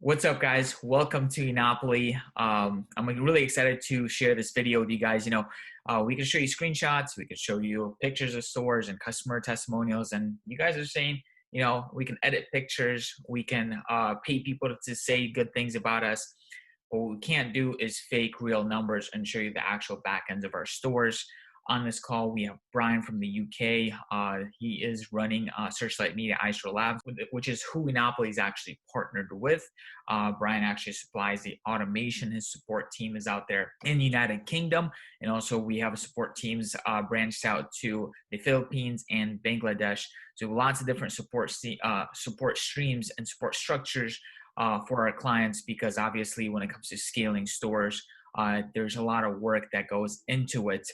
What's up, guys? Welcome to Enopoly. I'm really excited to share this video with you guys. We can show you screenshots, we can show you pictures of stores and customer testimonials, and you guys are saying, we can edit pictures, we can pay people to say good things about us. What we can't do is fake real numbers and show you the actual back ends of our stores. On this call, we have Brian from the UK. He is running Searchlight Media ISO Labs, which is who Enopoly is actually partnered with. Brian actually supplies the automation. His support team is out there in the United Kingdom. And also we have support teams branched out to the Philippines and Bangladesh. So lots of different support streams and support structures for our clients, because obviously when it comes to scaling stores, there's a lot of work that goes into it.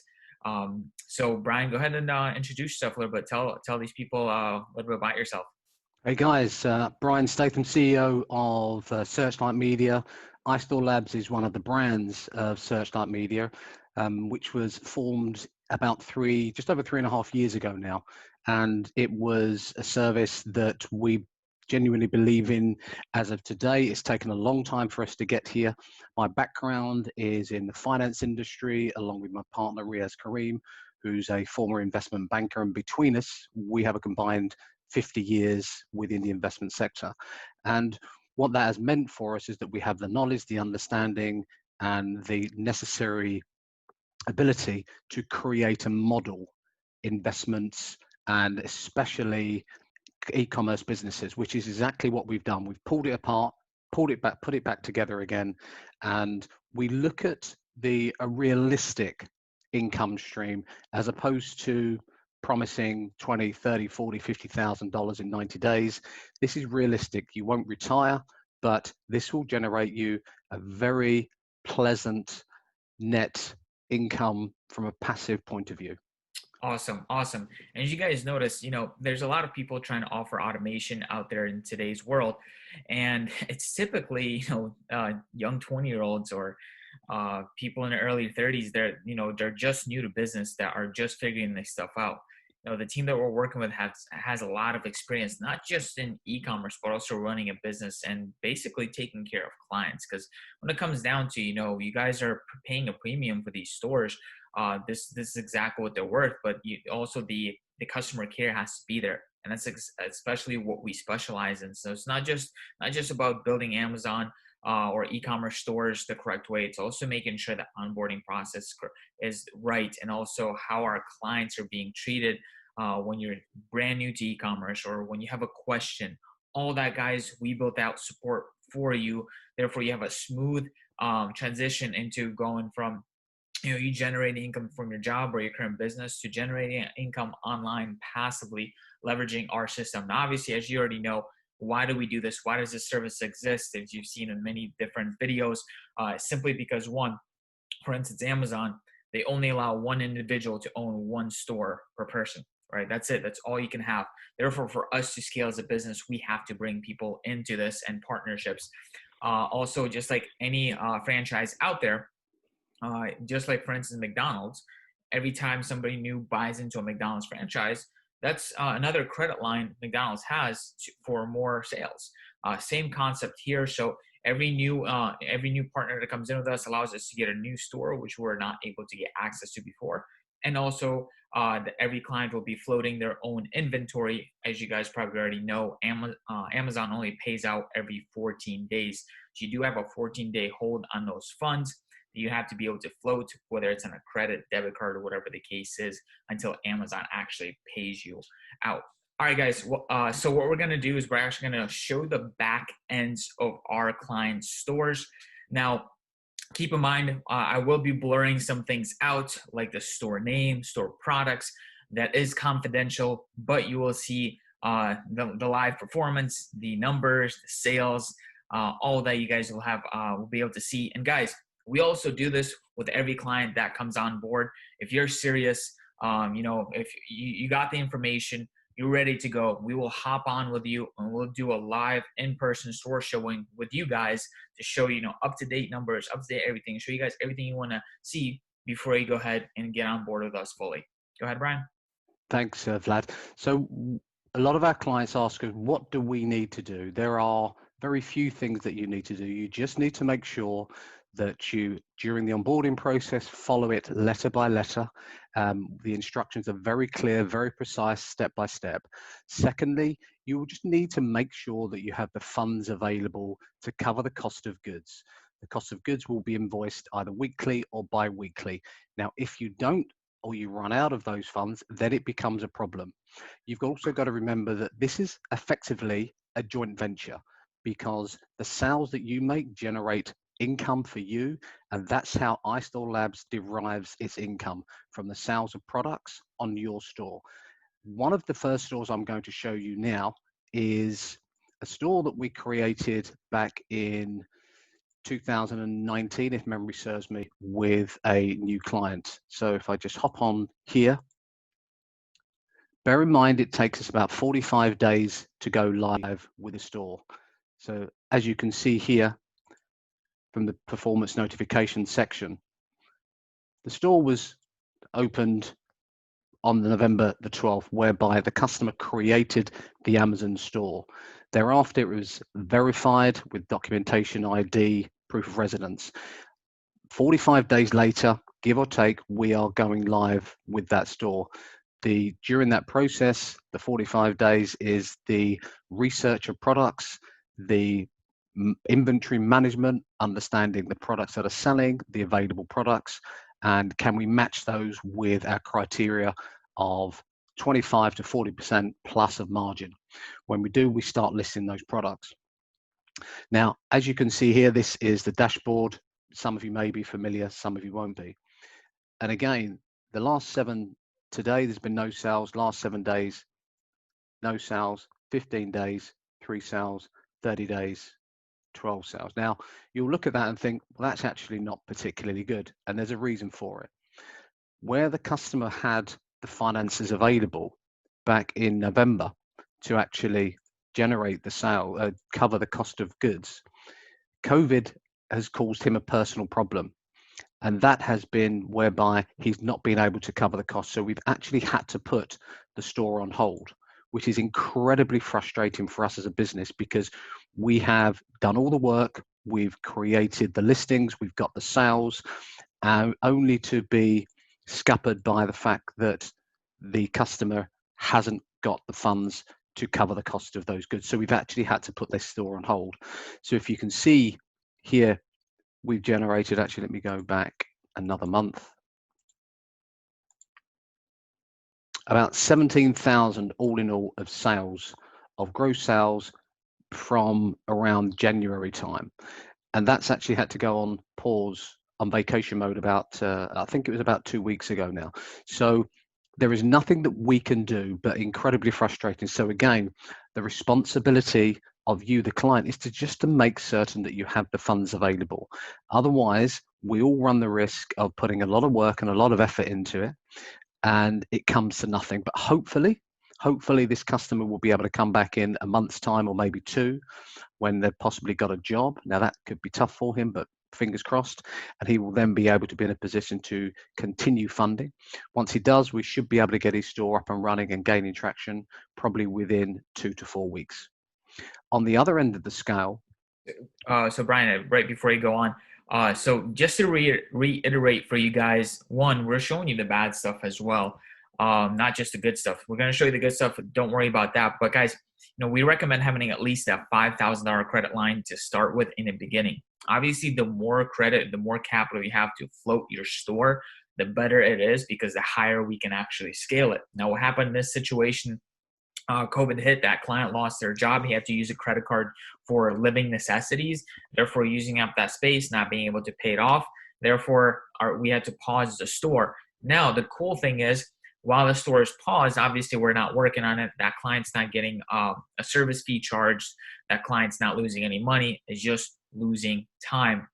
So Brian, go ahead and introduce yourself a little bit. Tell these people a little bit about yourself. Hey guys, Brian Statham, CEO of Searchlight Media. iStore Labs is one of the brands of Searchlight Media, which was formed about just over 3.5 years ago now. And it was a service that we genuinely believe in as of today. It's taken a long time for us to get here. My background is in the finance industry, along with my partner Riaz Kareem, who's a former investment banker, and between us we have a combined 50 years within the investment sector. And what that has meant for us is that we have the knowledge, the understanding, and the necessary ability to create and model investments, and especially e-commerce businesses, which is exactly what we've done. We've pulled it apart, pulled it back, put it back together again, and we look at a realistic income stream as opposed to promising $20, $30, $40, $50,000 in 90 days. This is realistic. You won't retire, but this will generate you a very pleasant net income from a passive point of view. Awesome. And as you guys notice, there's a lot of people trying to offer automation out there in today's world. And it's typically, young 20-year-olds or people in their early 30s, they're just new to business, that are just figuring this stuff out. The team that we're working with has a lot of experience, not just in e-commerce, but also running a business and basically taking care of clients. Because when it comes down to, you guys are paying a premium for these stores. This is exactly what they're worth, but also the customer care has to be there, and that's especially what we specialize in. So it's not just about building Amazon or e-commerce stores the correct way. It's also making sure the onboarding process is right, and also how our clients are being treated when you're brand new to e-commerce or when you have a question. All that, guys, we built out support for you. Therefore, you have a smooth transition into going from you generating income from your job or your current business to generating income online passively, leveraging our system. Now, obviously, as you already know, why do we do this? Why does this service exist? As you've seen in many different videos, simply because, one, for instance, Amazon, they only allow one individual to own one store per person, right? That's it. That's all you can have. Therefore, for us to scale as a business, we have to bring people into this and partnerships. Also, just like any franchise out there, just like, for instance, McDonald's, every time somebody new buys into a McDonald's franchise, that's another credit line McDonald's has for more sales. Same concept here. So every new partner that comes in with us allows us to get a new store, which we're not able to get access to before. And also, every client will be floating their own inventory. As you guys probably already know, Amazon only pays out every 14 days. So you do have a 14-day hold on those funds. You have to be able to float, whether it's on a credit, debit card, or whatever the case is, until Amazon actually pays you out. All right, guys. So what we're going to do is we're actually going to show the back ends of our client stores. Now, keep in mind, I will be blurring some things out, like the store name, store products. That is confidential, but you will see the live performance, the numbers, the sales, all that you guys will be able to see. And guys, we also do this with every client that comes on board. If you're serious, if you got the information, you're ready to go, we will hop on with you and we'll do a live in-person store showing with you guys to show you, up-to-date numbers, up-to-date everything, show you guys everything you want to see before you go ahead and get on board with us fully. Go ahead, Brian. Thanks, Vlad. So a lot of our clients ask us, what do we need to do? There are very few things that you need to do. You just need to make sure that you, during the onboarding process, follow it letter by letter. The instructions are very clear, very precise, step by step. Secondly, you will just need to make sure that you have the funds available to cover the cost of goods. The cost of goods will be invoiced either weekly or bi-weekly. Now, if you don't, or you run out of those funds, then it becomes a problem. You've also got to remember that this is effectively a joint venture, because the sales that you make generate income for you, and that's how iStore Labs derives its income, from the sales of products on your store. One of the first stores I'm going to show you now is a store that we created back in 2019, if memory serves me, with a new client. So if I just hop on here, bear in mind it takes us about 45 days to go live with a store. So as you can see here from the performance notification section, the store was opened on November the 12th, whereby the customer created the Amazon store. Thereafter, it was verified with documentation, ID, proof of residence. 45 days later, give or take, we are going live with that store. During that process, the 45 days is the research of products, the inventory management, understanding the products that are selling, the available products, and can we match those with our criteria of 25 to 40% plus of margin. When we do, we start listing those products. Now, as you can see here, this is the dashboard. Some of you may be familiar, some of you won't be. And again, the last 7, today there's been no sales, last 7 days, no sales, 15 days, 3 sales, 30 days, 12 sales. Now, you'll look at that and think, well, that's actually not particularly good. And there's a reason for it. Where the customer had the finances available back in November to actually generate the sale, cover the cost of goods, COVID has caused him a personal problem. And that has been whereby he's not been able to cover the cost. So we've actually had to put the store on hold, which is incredibly frustrating for us as a business, because we have done all the work, we've created the listings, we've got the sales, only to be scuppered by the fact that the customer hasn't got the funds to cover the cost of those goods. So we've actually had to put this store on hold. So if you can see here, we've generated, actually, let me go back another month, about 17,000 all in all of sales, of gross sales from around January time. And that's actually had to go on pause, on vacation mode, about, I think it was about 2 weeks ago now. So there is nothing that we can do, but incredibly frustrating. So again, the responsibility of you, the client, is to make certain that you have the funds available. Otherwise, we all run the risk of putting a lot of work and a lot of effort into it, and it comes to nothing. But hopefully this customer will be able to come back in a month's time, or maybe 2, when they've possibly got a job. Now that could be tough for him, but fingers crossed, and he will then be able to be in a position to continue funding. Once he does, we should be able to get his store up and running and gaining traction, probably within 2 to 4 weeks. On the other end of the scale. So Brian, right before you go on, so just to reiterate for you guys, one, we're showing you the bad stuff as well, not just the good stuff. We're going to show you the good stuff. Don't worry about that. But guys, we recommend having at least a $5,000 credit line to start with in the beginning. Obviously, the more credit, the more capital you have to float your store, the better it is, because the higher we can actually scale it. Now, what happened in this situation, COVID hit, that client lost their job. He had to use a credit card for living necessities, therefore using up that space, not being able to pay it off. Therefore, we had to pause the store. Now, the cool thing is, while the store is paused, obviously we're not working on it. That client's not getting a service fee charged. That client's not losing any money. It's just losing time.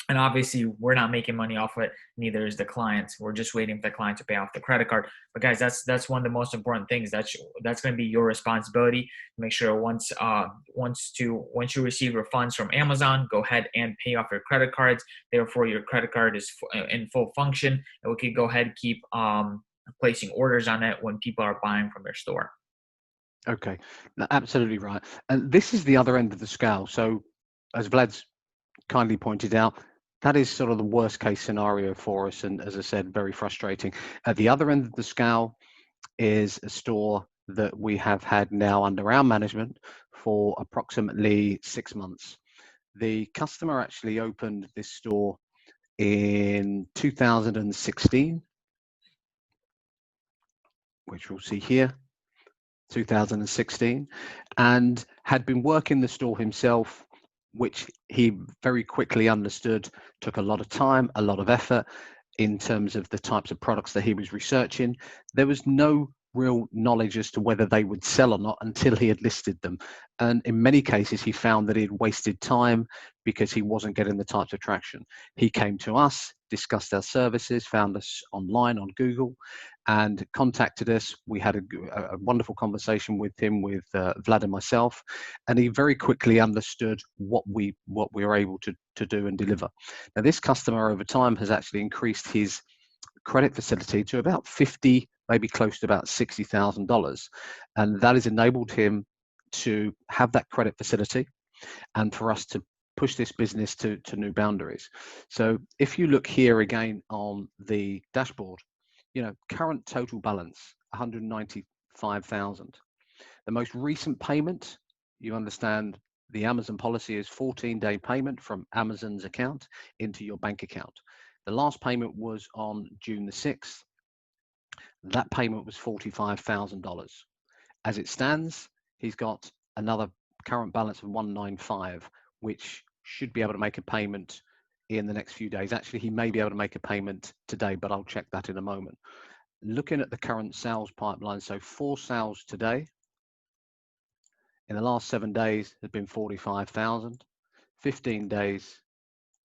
And obviously, we're not making money off it. Neither is the client. We're just waiting for the client to pay off the credit card. But guys, that's one of the most important things. That's going to be your responsibility. Make sure once you receive your funds from Amazon, go ahead and pay off your credit cards. Therefore, your credit card is in full function, and we can go ahead and keep placing orders on it when people are buying from your store. Okay, absolutely right. And this is the other end of the scale. So, as Vlad's kindly pointed out, that is sort of the worst case scenario for us. And as I said, very frustrating. At the other end of the scale is a store that we have had now under our management for approximately 6 months. The customer actually opened this store in 2016, which we'll see here, 2016, and had been working the store himself, which he very quickly understood took a lot of time, a lot of effort in terms of the types of products that he was researching. There was no real knowledge as to whether they would sell or not until he had listed them. And in many cases, he found that he had wasted time because he wasn't getting the types of traction. He came to us, discussed our services, found us online on Google, and contacted us. We had a wonderful conversation with him, with Vlad and myself, and he very quickly understood what we were able to do and deliver. Now, this customer over time has actually increased his credit facility to about 50, maybe close to about $60,000, and that has enabled him to have that credit facility and for us to push this business to new boundaries. So if you look here again on the dashboard, current total balance 195,000. The most recent payment, you understand the Amazon policy is 14-day payment from Amazon's account into your bank account. The last payment was on June the 6th. That payment was $45,000. As it stands, he's got another current balance of 195, which should be able to make a payment in the next few days. Actually, he may be able to make a payment today, but I'll check that in a moment. Looking at the current sales pipeline, so 4 sales today. In the last 7 days, there's been 45,000. 15 days,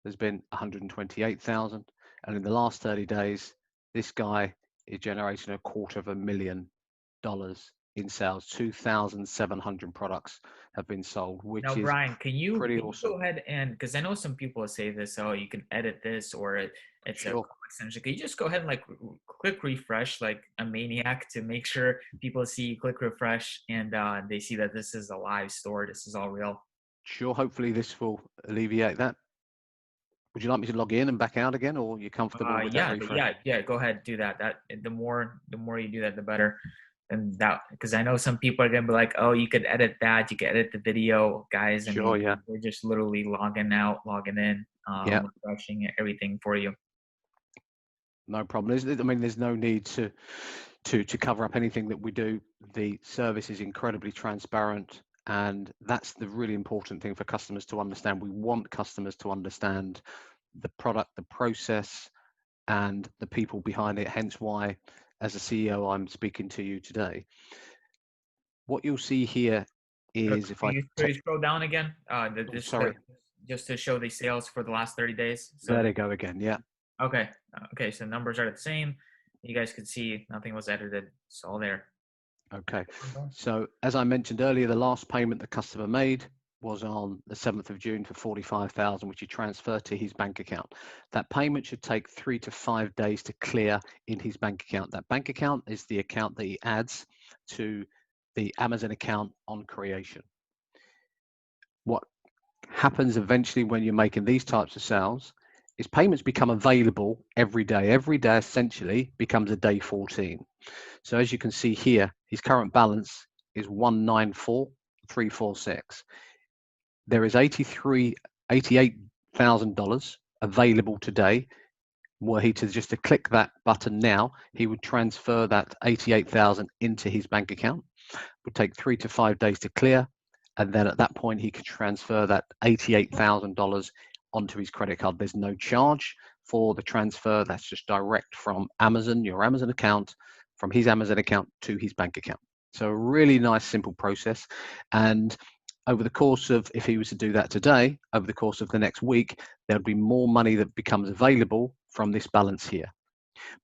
there's been 128,000. And in the last 30 days, this guy is generating $250,000 in sales. 2,700 products have been sold, Now, which is Brian, pretty can you awesome. go ahead and, because I know some people say this, oh, you can edit this, or it's a Sure. code extension. Can you just go ahead and like click refresh like a maniac to make sure people see click refresh and they see that this is a live store, this is all real. Sure. Hopefully this will alleviate that. Would you like me to log in and back out again, or are you comfortable with that Yeah, refresh? yeah. Go ahead, do that. The more you do that, the better. And that, because I know some people are gonna be like, oh, you could edit that, you could edit the video, guys. I mean, Sure. Yeah. we're just literally logging out, logging in, Yeah. refreshing everything for you. No problem. I mean, there's no need to cover up anything that we do. The service is incredibly transparent, and that's the really important thing for customers to understand. We want customers to understand the product, the process, and the people behind it. Hence why, as a CEO, I'm speaking to you today. What you'll see here is if I Could take, you scroll down again? oh, sorry, Just to show the sales for the last 30 days. So there that, they go again. Yeah. okay, okay. So numbers are the same. You guys could see nothing was edited. It's all there. Okay. So as I mentioned earlier, the last payment the customer made was on the 7th of June for 45,000, which he transferred to his bank account. That payment should take 3 to 5 days to clear in his bank account. That bank account is the account that he adds to the Amazon account on creation. What happens eventually when you're making these types of sales is payments become available every day. Every day essentially becomes a day 14. So as you can see here, his current balance is 194,346. There is $88,000 available today. Were he to just to click that button now, he would transfer that 88,000 into his bank account. It would take 3 to 5 days to clear, and then at that point he could transfer that $88,000 onto his credit card. There's no charge for the transfer. That's just direct from Amazon, your Amazon account, from his Amazon account to his bank account. So a really nice, simple process. And over the course of, if he was to do that today, over the course of the next week, there'll be more money that becomes available from this balance here.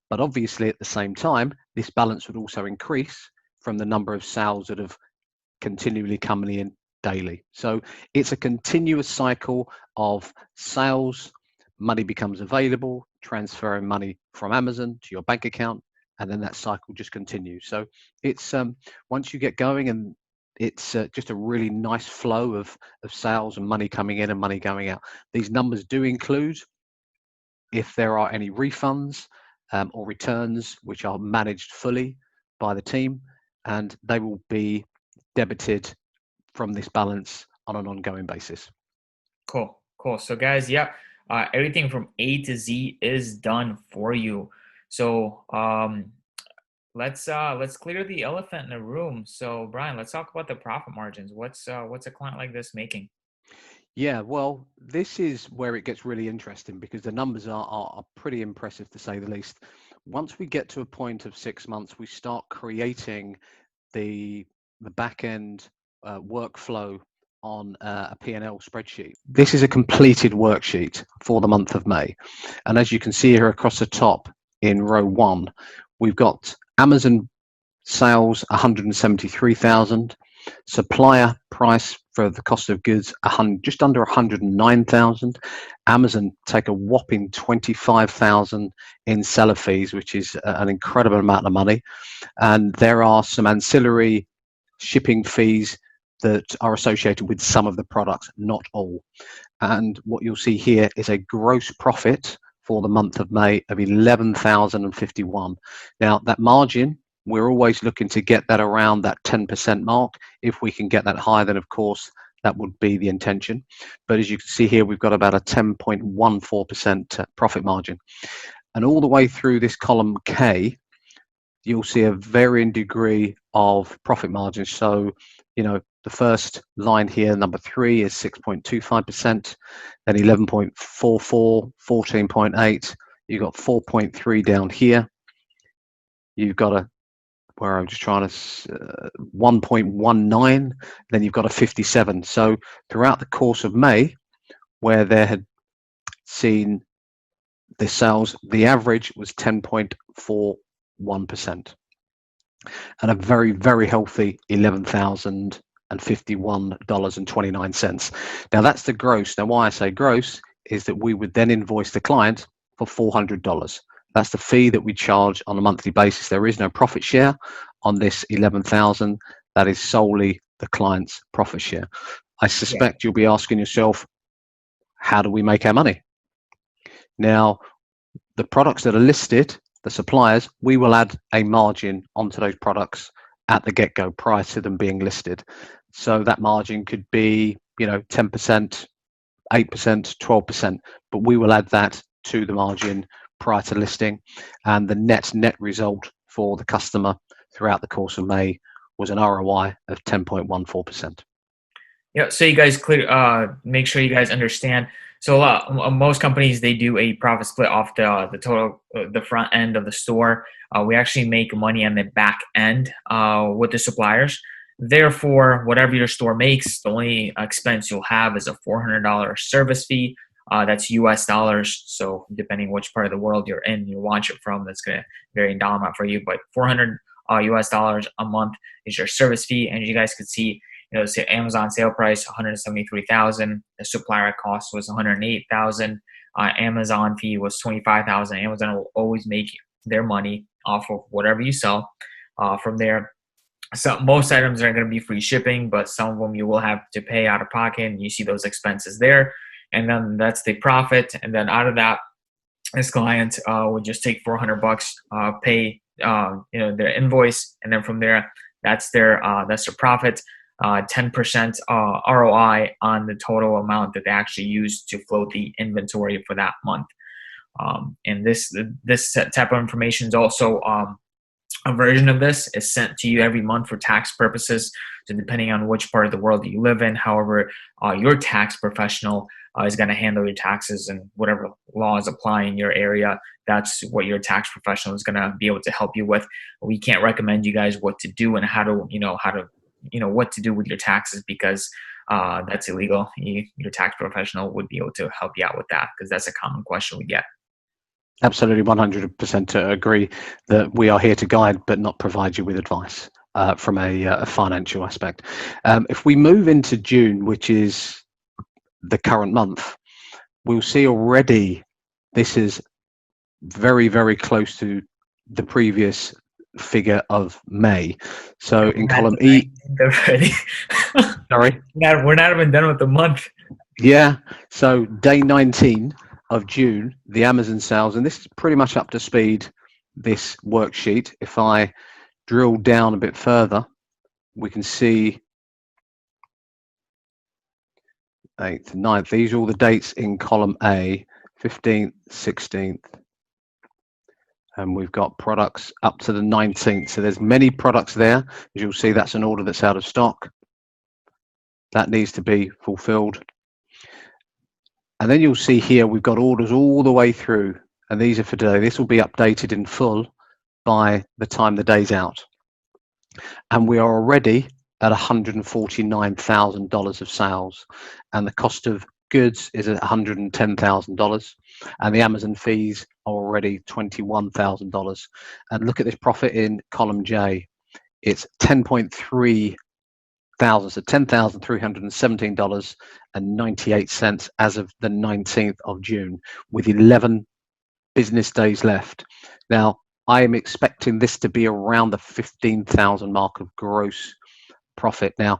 But obviously at the same time, this balance would also increase from the number of sales that have continually coming in daily. So it's a continuous cycle of sales, money becomes available, transferring money from Amazon to your bank account, and then that cycle just continues. So it's once you get going and it's just a really nice flow of sales and money coming in and money going out. These numbers do include if there are any refunds or returns which are managed fully by the team, and they will be debited from this balance on an ongoing basis. Cool, cool. So guys, yeah, everything from A to Z is done for you. So let's clear the elephant in the room. So Brian, let's talk about the profit margins. What's a client like this making? Yeah, well, this is where it gets really interesting because the numbers are pretty impressive to say the least. Once we get to a point of 6 months, we start creating the back end workflow on a P&L spreadsheet. This is a completed worksheet for the month of May. And as you can see here across the top in row 1, we've got Amazon sales 173,000, supplier price for the cost of goods just under 109,000. Amazon take a whopping 25,000 in seller fees, which is an incredible amount of money. And there are some ancillary shipping fees that are associated with some of the products, not all. And what you'll see here is a gross profit for the month of May of 11,051. Now that margin, we're always looking to get that around that 10% mark. If we can get that higher, then of course that would be the intention. But as you can see here, we've got about a 10.14% profit margin. And all the way through this column K, you'll see a varying degree of profit margin. So, the first line here, number 3, is 6.25%, then 11.44, 14.8. You've got 4.3 down here. You've got where I'm just trying to 1.19, then you've got a 57. So throughout the course of May, where they had seen the sales, the average was 10.41%, and a very, very healthy $11,051.29. Now that's the gross. Now why I say gross is that we would then invoice the client for $400. That's the fee that we charge on a monthly basis. There is no profit share on this 11,000. That is solely the client's profit share. I Yeah. suspect you'll be asking yourself, how do we make our money? Now, the products that are listed, the suppliers, we will add a margin onto those products at the get-go prior to them being listed. So that margin could be, 10%, 8%, 12%, but we will add that to the margin prior to listing, and the net result for the customer throughout the course of May was an ROI of 10.14%. Yeah, so you guys make sure you guys understand. So most companies, they do a profit split off the total, the front end of the store. We actually make money on the back end with the suppliers. Therefore, whatever your store makes, the only expense you'll have is a $400 service fee. That's US dollars. So depending which part of the world you're in, you watch it from, that's going to vary in dollar amount for you. But 400 US dollars a month is your service fee. And you guys could see, say Amazon sale price 173,000. The supplier cost was 108,000. Amazon fee was 25,000. Amazon will always make their money off of whatever you sell from there. So most items are going to be free shipping, but some of them you will have to pay out of pocket, and you see those expenses there. And then that's the profit. And then out of that, this client would just take $400, pay their invoice, and then from there, that's their profit. 10% ROI on the total amount that they actually use to float the inventory for that month. And this type of information is also a version of this is sent to you every month for tax purposes. So depending on which part of the world that you live in, however, your tax professional is going to handle your taxes, and whatever laws apply in your area, that's what your tax professional is going to be able to help you with. We can't recommend you guys what to do and how to what to do with your taxes, because that's illegal. Your tax professional would be able to help you out with that, because that's a common question we get. Absolutely, 100% agree that we are here to guide but not provide you with advice from a financial aspect. If we move into June, which is the current month, we'll see already this is very, very close to the previous figure of May. So And in we're at column the E, 19th already. sorry, We're not even done with the month. yeah. So day 19 of June, the Amazon sales, and this is pretty much up to speed, this worksheet. If I drill down a bit further, we can see 8th, 9th. These are all the dates in column A, 15th, 16th, and we've got products up to the 19th. So there's many products there. As you'll see, that's an order that's out of stock. That needs to be fulfilled. And then you'll see here, we've got orders all the way through, and these are for today. This will be updated in full by the time the day's out. And we are already at $149,000 of sales, and the cost of goods is at $110,000, and the Amazon fees are already $21,000. And look at this profit in column J. It's 10.3 thousand, so $10,317.98 as of the 19th of June, with 11 business days left. Now, I am expecting this to be around the 15,000 mark of gross profit. Now,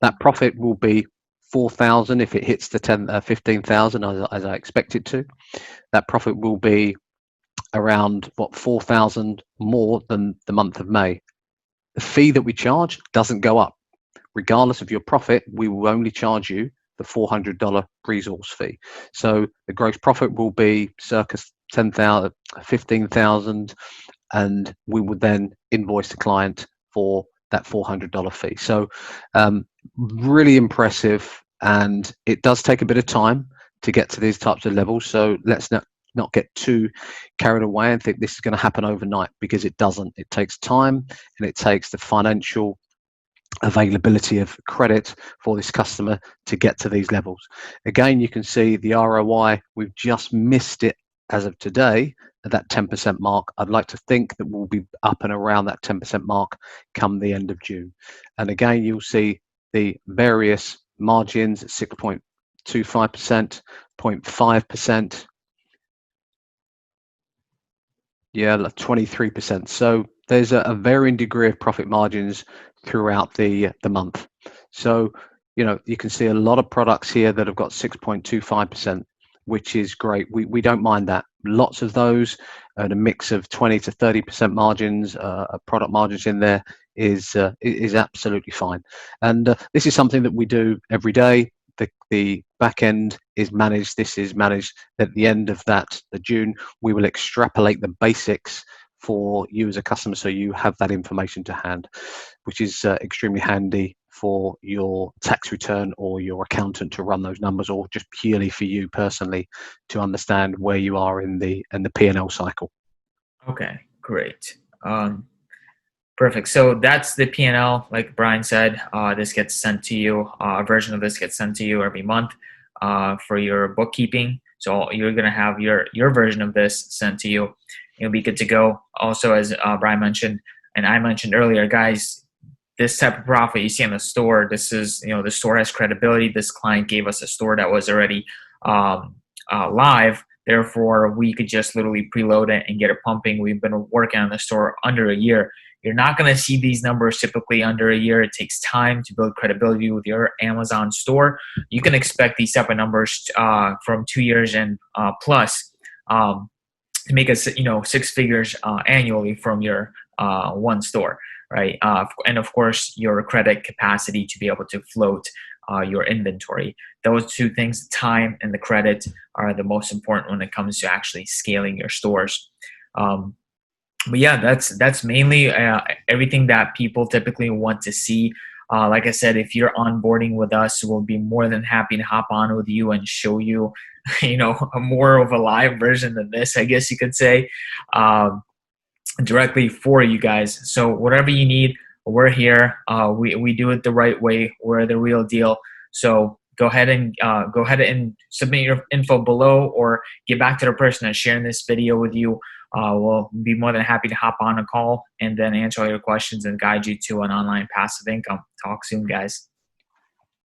that profit will be 4,000 if it hits the 15,000 as I expect it to. That profit will be around 4,000 more than the month of May. The fee that we charge doesn't go up. Regardless of your profit, we will only charge you the $400 resource fee. So the gross profit will be circa 10,000, 15,000, and we would then invoice the client for that $400 fee. So really impressive, and it does take a bit of time to get to these types of levels. So let's not get too carried away and think this is going to happen overnight, because it doesn't. It takes time, and it takes the financial availability of credit for this customer to get to these levels. Again, you can see the ROI, we've just missed it as of today at that 10% mark. I'd like to think that we'll be up and around that 10% mark come the end of June. And again, you'll see the various margins at 6.25%, 0.5%, yeah, 23%. So there's a varying degree of profit margins throughout the month. So, you can see a lot of products here that have got 6.25%, which is great. We don't mind that. Lots of those, and a mix of 20 to 30% margins, product margins in there is absolutely fine. And this is something that we do every day. The back end is managed. This is managed. At the end of the June, we will extrapolate the basics for you as a customer, so you have that information to hand, which is extremely handy for your tax return or your accountant to run those numbers, or just purely for you personally to understand where you are in the P&L cycle. Okay, great. Perfect. So that's the P&L. Like Brian said, this gets sent to you. A version of this gets sent to you every month for your bookkeeping. So you're going to have your version of this sent to you. You'll be good to go. Also, as Brian mentioned, and I mentioned earlier, guys, this type of profit you see in the store, this is, the store has credibility. This client gave us a store that was already live. Therefore, we could just literally preload it and get it pumping. We've been working on the store under a year. You're not going to see these numbers typically under a year. It takes time to build credibility with your Amazon store. You can expect these type of numbers from 2 years and plus to make us, 6 figures annually from your one store, right? And of course, your credit capacity to be able to float your inventory. Those two things, the time and the credit, are the most important when it comes to actually scaling your stores. But yeah, that's mainly everything that people typically want to see. Like I said, if you're onboarding with us, we'll be more than happy to hop on with you and show you, a more of a live version than this, I guess you could say, directly for you guys. So whatever you need, we're here. We do it the right way. We're the real deal. So go ahead and submit your info below, or get back to the person that's sharing this video with you. We'll be more than happy to hop on a call and then answer all your questions and guide you to an online passive income. Talk soon, guys.